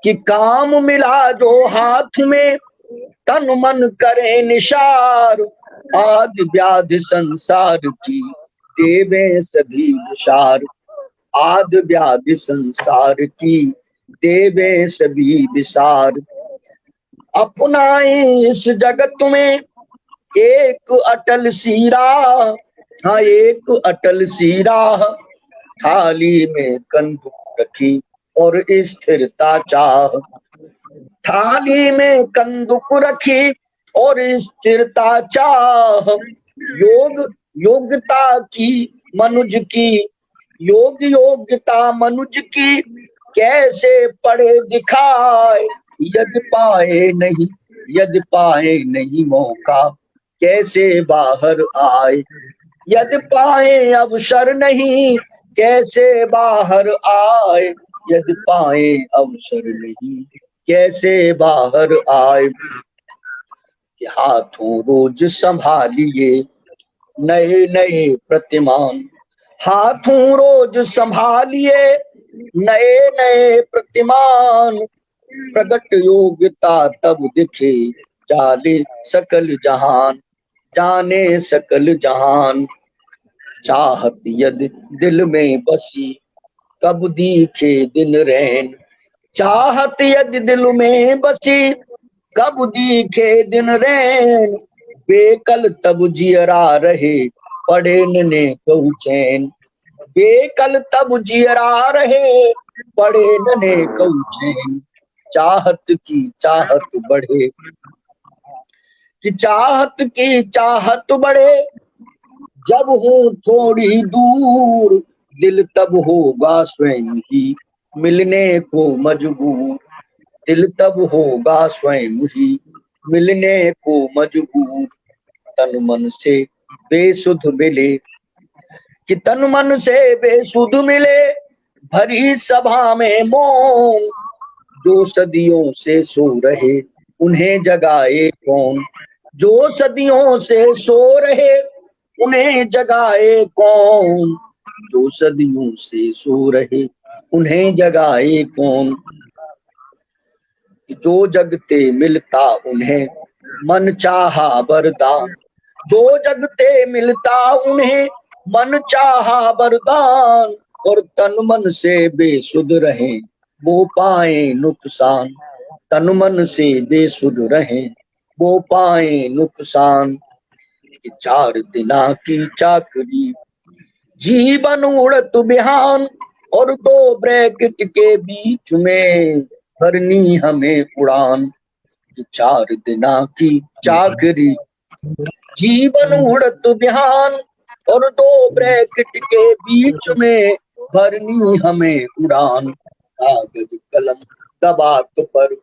कि काम मिला जो हाथ में, तन मन करे निशार। आदि व्याधि संसार की देवे सभी विशार, आदि व्याधि संसार की देवे सभी विसार। अपनाए इस जगत में एक अटल सी राह, हाँ एक अटल सी राह। थाली में कंदूक रखी और स्थिरता चाह, थाली में कंदूक रखी और स्थिरता चाह। योग योग्यता की मनुज की, योग योग्यता मनुज की, कैसे पढ़े दिखाए। यदि पाए नहीं, यदि पाए नहीं मौका, कैसे बाहर आए। यदि पाए अवसर नहीं, कैसे बाहर आए। यदि पाए अवसर नहीं, कैसे बाहर आए। कि हाथों रोज संभालिए नए नए प्रतिमान, हाथों रोज संभालिए नए नए प्रतिमान। प्रगट योग्यता तब दिखे, जाने सकल जहान, जाने सकल जहान। चाहत यदि दिल में बसी, कब दिखे दिन रैन। चाहत यदि दिल में बसी, कब दिखे दिन रैन। बेकल तब जियरा रहे, पढ़े ने कहु चैन। बेकल तब जियरा रहे, पढ़े ने कहु चैन। चाहत की चाहत बढ़े, कि चाहत की चाहत बढ़े, जब हूँ थोड़ी दूर। दिल तब होगा स्वयं ही मिलने को मजबूर, दिल तब होगा स्वयं ही मिलने को मजबूर। तन मन से बेसुध मिले, कि तन मन से बेसुध मिले, भरी सभा में मौन। जो सदियों से सो रहे, उन्हें जगाए कौन। जो सदियों से सो रहे, उन्हें जगाए कौन। जो सदियों से सो रहे, उन्हें जगाए कौन। जो जगते मिलता उन्हें मन चाहा वरदान, जो जगते मिलता उन्हें मन चाहा वरदान। और तन मन से बेसुध रहे, वो पाए नुकसान। तन मन से बेसुध रहे, वो पाए नुकसान। कि 4 दिना की चाकरी, जीवन उड़त बिहान। और 2 ब्रैकेट के बीच में भरनी हमें उड़ान। कि 4 दिना की चाकरी, जीवन उड़त बिहान। और 2 ब्रैकेट के बीच में भरनी हमें उड़ान। कागज कलम दबात पर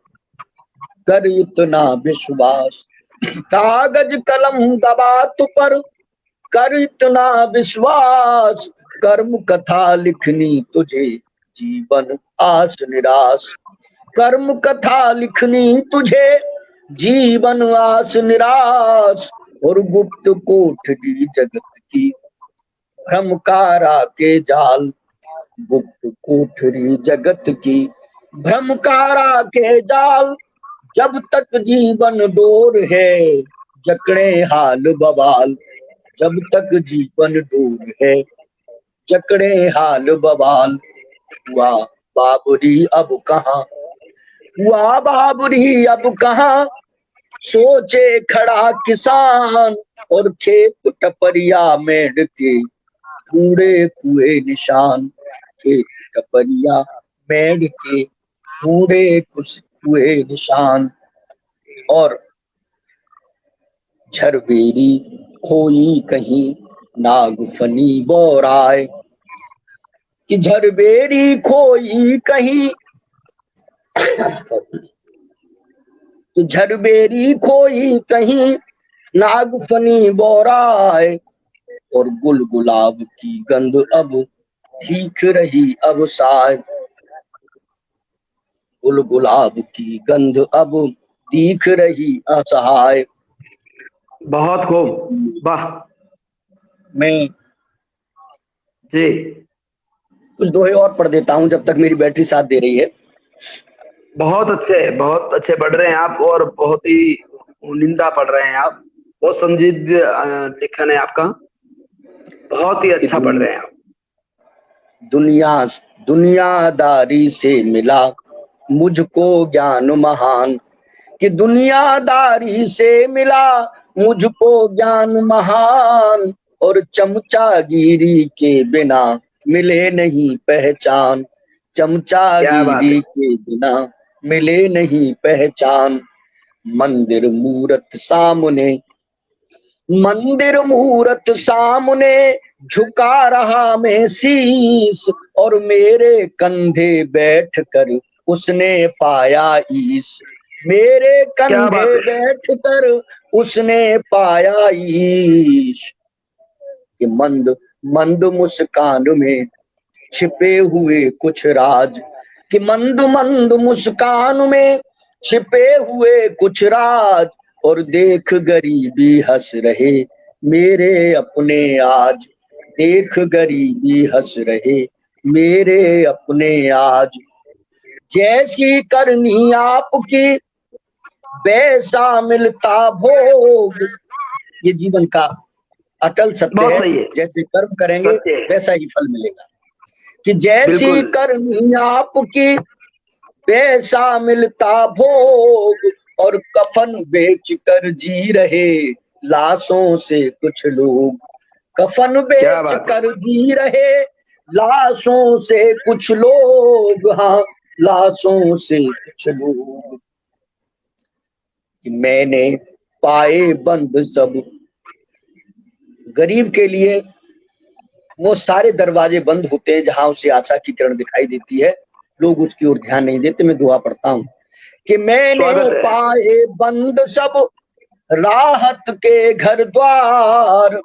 कर इतना विश्वास, कागज कलम दबात पर कर इतना विश्वास। कर्म कथा लिखनी तुझे, जीवन आस निराश। कर्म कथा लिखनी तुझे, जीवन आस निराश। और गुप्त कोठरी जगत की, भ्रमकारा के जाल। गुप्त कोठरी जगत की, भ्रमकारा के जाल। जब तक जीवन डोर है, जकड़े हाल बवाल। जब तक जीवन डोर है, जकड़े हाल बवाल। हुआ बाबरी अब कहाँ, हुआ बाबरी अब कहाँ। सोचे खड़ा किसान, और खेत टपरिया मेढ़ के ढूंढे कुए निशान। खेत टपरिया मेढ़ के ढूंढे कुछ कुए निशान। और झरबेरी खोई कहीं, नागफनी बोराए। कि झरबेरी खोई कहीं, कि झरबेरी खोई कहीं, नागफनी बोराए। और गुल गुलाब की गंध अब ठीक रही अब साय। गुल गुलाब की गंध अब दिख रही असहाय। बहुत खूब, वाह मैं जी। कुछ दोहे और पढ़ देता हूँ जब तक मेरी बैटरी साथ दे रही है। बहुत अच्छे पढ़ रहे हैं आप, और बहुत ही निंदा पढ़ रहे हैं आप। बहुत संजीद लेखन है आपका, बहुत ही कि अच्छा पढ़ रहे हैं आप। दुनिया दुनियादारी से मिला मुझको ज्ञान महान, कि दुनियादारी से मिला मुझको ज्ञान महान, और चमचागिरी के बिना मिले नहीं पहचान। क्या बात है। चमचागिरी के बिना मिले नहीं पहचान। मंदिर मूरत सामने, मंदिर मूरत सामने झुका रहा मैं शीस, और मेरे कंधे बैठ कर उसने पाया ईश। मेरे क्या बात कंधे है। बैठ कर उसने पाया ईश। कि मंद मंद मुस्कान में छिपे हुए कुछ राज, कि मंद मंद मुस्कान में छिपे हुए कुछ राज, और देख गरीबी हंस रहे मेरे अपने आज। देख गरीबी हंस रहे मेरे अपने आज। जैसी करनी आपकी वैसा मिलता भोग, ये जीवन का अटल सत्य बहुत है। सही है, जैसे कर्म करेंगे सत्य है, वैसा ही फल मिलेगा। कि जैसी बिल्कुल। करनी आपकी वैसा मिलता भोग, और कफन बेच कर जी रहे लाशों से कुछ लोग। कफन क्या बेच बात है। कर जी रहे लाशों से कुछ लोग, हाँ लाशों से कुछ लोग। कि मैंने पाए बंद सब, गरीब के लिए वो सारे दरवाजे बंद होते हैं जहां उसे आशा की किरण दिखाई देती है। लोग उसकी ओर ध्यान नहीं देते। मैं दुआ पढ़ता हूँ कि मैंने स्वागत है। पाए बंद सब राहत के घर द्वार,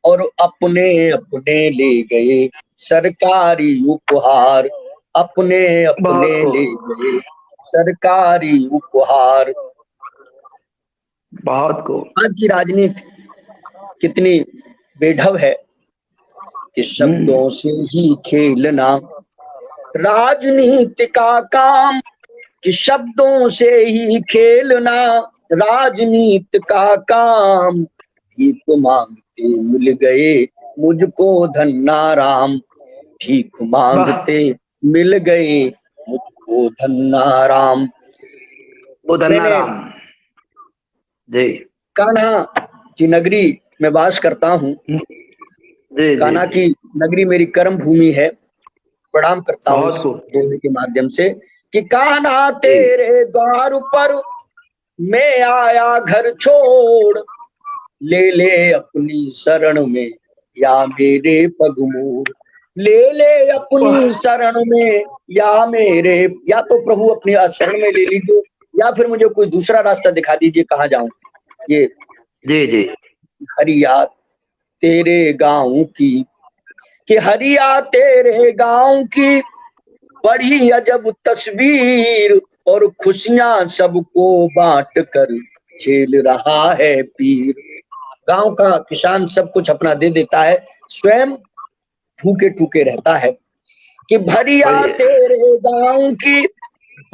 और अपने अपने ले गए सरकारी उपहार। अपने अपने बहुत ले खूब, गए सरकारी उपहार। बहुत खूब। आज की राजनीति कितनी बेढब है कि हम्म। शब्दों से ही खेलना राजनीति का काम, कि शब्दों से ही खेलना राजनीति का काम। भीख मांगते मिल गए मुझको धन्ना राम। भीख वाह, मांगते मिल गए मुझको धन्ना राम। उधन्ना मैंने राम जी। कान्हा की नगरी में वास करता हूँ। जी जी कान्हा जी। की नगरी मेरी कर्म भूमि है। प्रणाम करता हूँ बहुत इस खूब दोहे के माध्यम से कि कान्हा जी। तेरे द्वार पर मैं आया घर छोड़, ले ले अपनी शरण में या मेरे पग मोड़। ले ले वाह, अपनी शरण में या मेरे, या तो प्रभु अपनी शरण में ले लीजिए, या फिर मुझे कोई दूसरा रास्ता दिखा दीजिए कहाँ जाऊं। ये जी जी। हरिया तेरे गांव की, कि हरिया तेरे गांव की बड़ी अजब तस्वीर, और खुशियां सबको बांट कर झेल रहा है पीर। गांव का किसान सब कुछ अपना दे देता है, स्वयं भूखे टूके रहता है। कि भरिया वही है। तेरे गांव की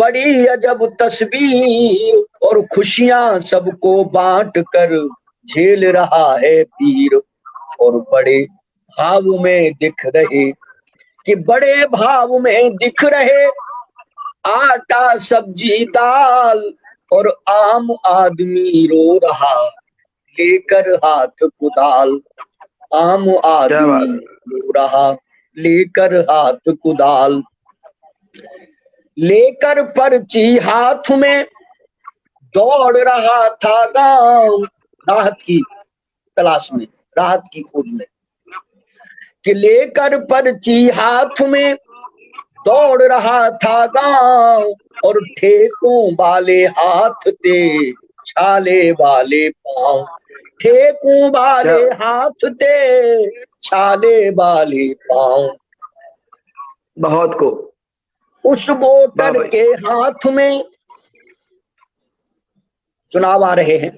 बड़ी अजब तस्वीर, और खुशियां सबको बांट कर झेल रहा है पीर। और बड़े भाव में दिख रहे, कि बड़े भाव में दिख रहे आटा सब्जी दाल, और आम आदमी रो रहा लेकर हाथ कुदाल। आम क्या आदमी बात है। रो रहा लेकर हाथ कुदाल। लेकर पर्ची हाथ में दौड़ रहा था गांव, राहत की तलाश में, राहत की खोज में। कि लेकर पर्ची हाथ में दौड़ रहा था गांव, और ठेकों वाले हाथ थे छाले वाले पांव। ठेकों क्या, वाले हाथ थे छाले वाले पांव। बहुत खूब, उस वोटर के हाथ में, चुनाव आ रहे हैं,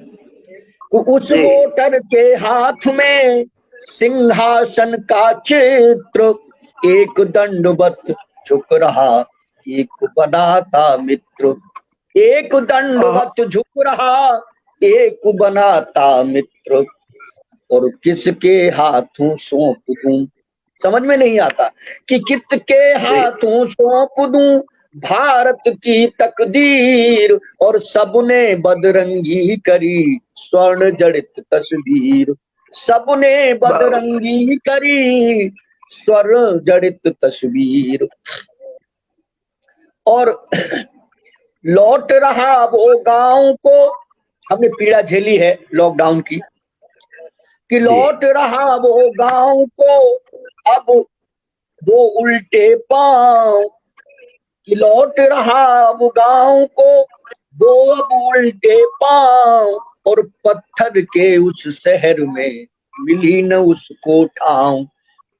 उस वोटर के हाथ में सिंहासन का चित्र, एक दंडवत झुक रहा, एक बनाता मित्र, एक दंडवत झुक रहा, एक बनाता मित्र, और किसके हाथों सौंप दूं, समझ में नहीं आता कि किसके हाथों सौंप दूं भारत की तकदीर, और सबने बदरंगी करी स्वर्ण जड़ित तस्वीर, सबने बदरंगी करी स्वर्ण जड़ित तस्वीर। और लौट रहा वो गांव को, हमने पीड़ा झेली है लॉकडाउन की, कि लौट रहा वो गांव को अब वो उल्टे पांव, कि लौट रहा वो गांव को वो अब उल्टे पांव, और पत्थर के उस शहर में मिली न उसको ठाव,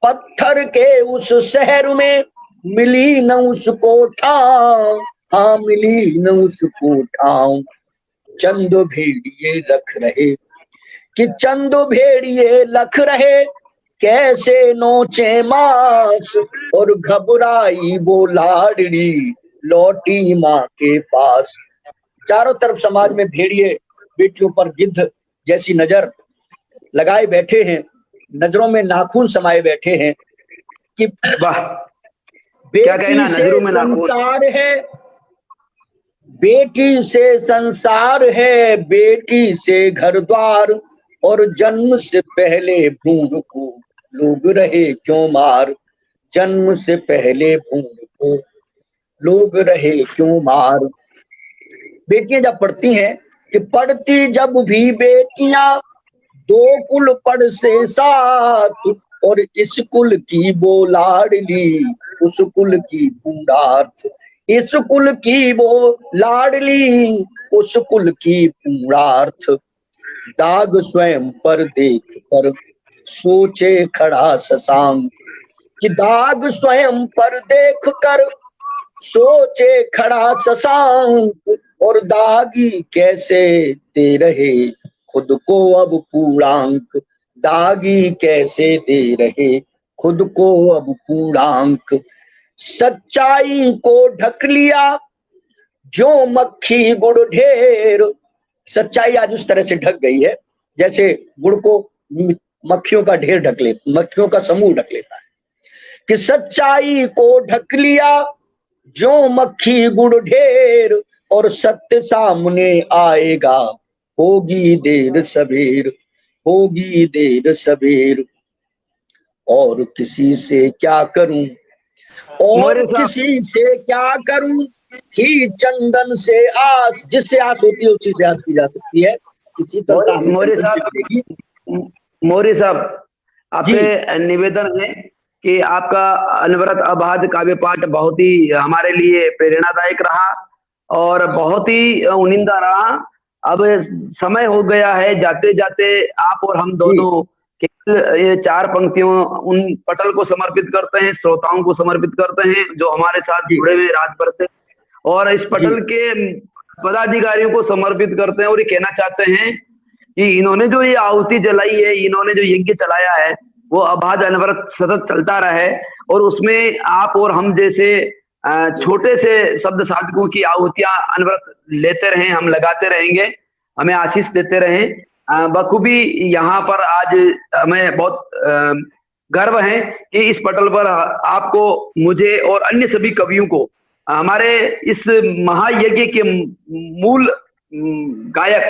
पत्थर के उस शहर में मिली न उसको ठाव, हाँ मिली न उसको ठाव। चंद भेड़िए रख रहे, कि चंद भेड़िए लख रहे, कैसे नोचे मांस, और घबराई वो लाडली लौटी माँ के पास। चारों तरफ समाज में भेड़िए बेटियों पर गिद्ध जैसी नजर लगाए बैठे हैं, नजरों में नाखून समाये बैठे हैं, कि बेटी से संसार है, बेटी से संसार है, बेटी से घर द्वार, और जन्म से पहले भ्रूण को लोग रहे क्यों मार, जन्म से पहले भ्रूण को लोग रहे क्यों मार। बेटियां जब पढ़ती हैं, कि पढ़ती जब भी बेटियां दो कुल पढ़ से साथ, और इस कुल की वो लाडली उस कुल की पूर्णार्थ, इस कुल की वो लाडली उस कुल की पूर्णार्थ। दाग स्वयं पर देख कर सोचे खड़ा शशांक, कि दाग स्वयं पर देख कर सोचे खड़ा शशांक, और दागी कैसे दे रहे खुद को अब पूर्णांक, दागी कैसे दे रहे खुद को अब पूर्णांक। सच्चाई को ढक लिया जो मक्खी गुड़ ढेर, सच्चाई आज उस तरह से ढक गई है जैसे गुड़ को मक्खियों का ढेर ढक ले, मक्खियों का समूह ढक लेता है, कि सच्चाई को ढक लिया जो मक्खी गुड़ ढेर, और सत्य सामने आएगा होगी देर सबेर, होगी देर सबेर। और किसी से क्या करूं, और किसी से क्या करूं, थी चंदन से आस, जिससे आस होती है उसी से आस की जा सकती है, किसी तरह हमें चंदन से मिलेगी। मौर्य साहब, आपसे निवेदन है कि आपका अनवरत अबाध काव्य पाठ बहुत ही हमारे लिए प्रेरणादायक रहा और बहुत ही उनिंदा रहा। अब समय हो गया है, जाते जाते आप और हम दोनों ये 4 पंक्तियों उन पटल को समर्पित करते हैं, श्रोताओं को समर्पित करते हैं जो हमारे साथ जुड़े हुए रात भर से, और इस पटल के पदाधिकारियों को समर्पित करते हैं और ये कहना चाहते हैं कि इन्होंने जो ये आहुति जलाई है, इन्होंने जो यज्ञ चलाया है, वो अबाध अनवरत सतत चलता रहे, और उसमें आप और हम जैसे छोटे से शब्द साधकों की आहुतियां अनवरत लेते रहें, हम लगाते रहेंगे, हमें आशीष देते रहें। बखूबी यहाँ पर आज हमें बहुत गर्व है कि इस पटल पर आपको, मुझे और अन्य सभी कवियों को, हमारे इस महायज्ञ के मूल गायक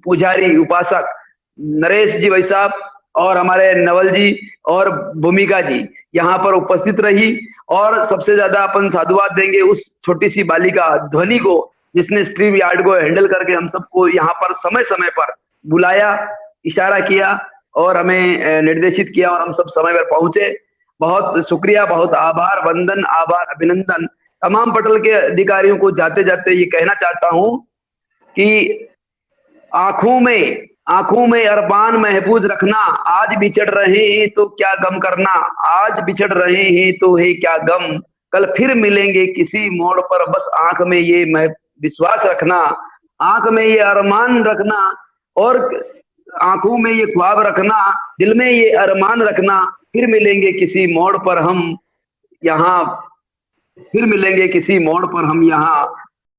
पुजारी उपासक नरेश जी भाई साहब और हमारे नवल जी और भूमिका जी यहाँ पर उपस्थित रही, और सबसे ज्यादा अपन साधुवाद देंगे उस छोटी सी बालिका ध्वनि को जिसने स्ट्रीम यार्ड को हैंडल करके हम सबको यहाँ पर समय समय पर बुलाया, इशारा किया और हमें निर्देशित किया और हम सब समय पर पहुंचे। बहुत शुक्रिया, बहुत आभार, वंदन, आभार, अभिनंदन। तमाम पटल के अधिकारियों को जाते जाते ये कहना चाहता हूं कि आंखों में अरबान महफूज रखना, आज बिछड़ रहे हैं तो क्या गम करना, आज बिछड़ रहे हैं तो है क्या गम, कल फिर मिलेंगे किसी मोड़ पर, बस आंख में ये मैं विश्वास रखना, आंख में ये अरमान रखना, और आंखों में ये ख्वाब रखना, दिल में ये अरमान रखना, फिर मिलेंगे किसी मोड़ पर हम यहाँ, फिर मिलेंगे किसी मोड़ पर हम यहाँ,